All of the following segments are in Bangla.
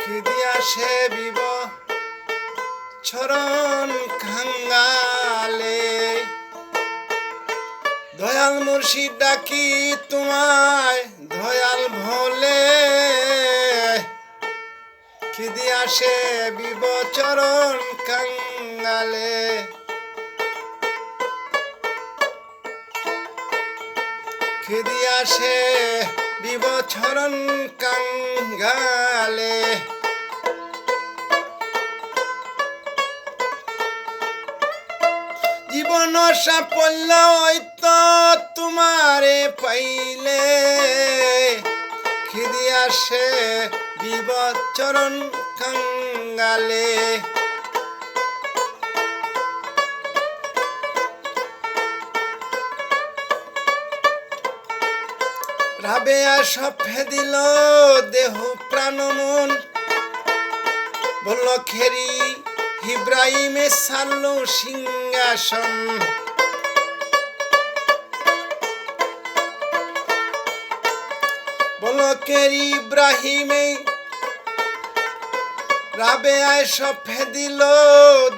খিদি আসে বিবছরণ খাঙ্গালে। দয়াল মুর্শিদ ডাকি তোমায় দয়াল ভোলে, খিদি আসে বিবচরণ কাঙ্গালে। খিদি আসে বিবচরণ কাঙ্গালে। জীবন সাফল্য হইতো তোমারে পাইলে, খিদি আসে বিবচরণ কাঙ্গালে। রাবেয়া সফে দিল দেহ প্রাণ মন, বলল খেরি ইব্রাহিমে সারলো সিংহাসন। বলকের ইব্রাহিমে রাবেয়ায় সফে দিল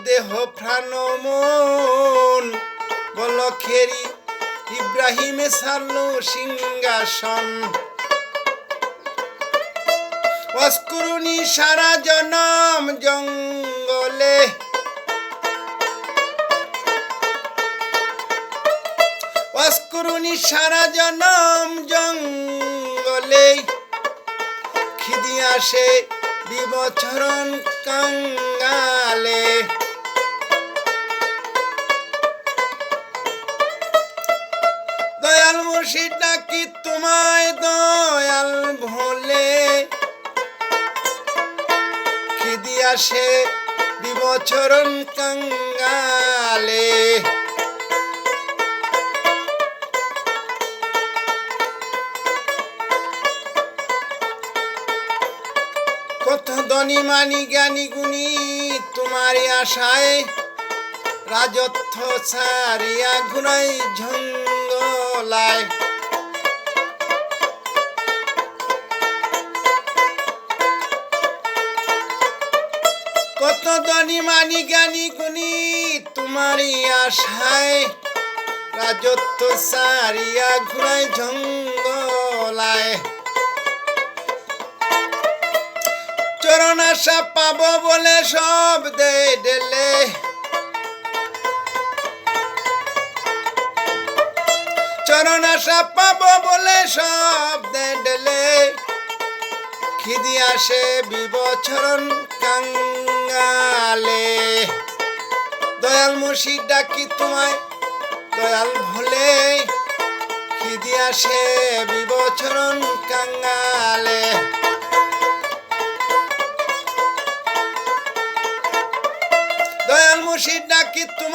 দেহ প্রাণ মন, বলকের ইব্রাহিমে সারলো সিংহাসন। অস্কুরুনি সারা জনম জঙ্গলে, অস্কুরুনি সারা জনম জঙ্গলে। খিদি আসে বিবচরণ কাঙ্গালে। দয়াল মুর্শিদ ডাকি তোমায় দয়াল ভোলে, খিদি আসে বিবচরণ কাঙ্গালে। কত ধনী মানি জ্ঞানী গুণী তোমারই আশায়, রাজত্ব ছাড়িয়া ঘুরাই ঝঙ্গলায়। কত ধনী মানি জ্ঞানী গুণী তোমারই আশায়, রাজত্ব ছাড়িয়া ঘুরাই ঝঙ্গলায়। চরণ আশা পাব বলে সব দিলে, চরণ আশা পাব বলে সব দিলে। খিদি আসে বিবচরণ কাঙ্গালে। দয়াল মুর্শিদ ডাকি তোমায় দয়াল ভোলে, খিদি আসে বিবচরণ কাঙ্গালে। দয়াল মুর্শিদ ডাকি তোমায়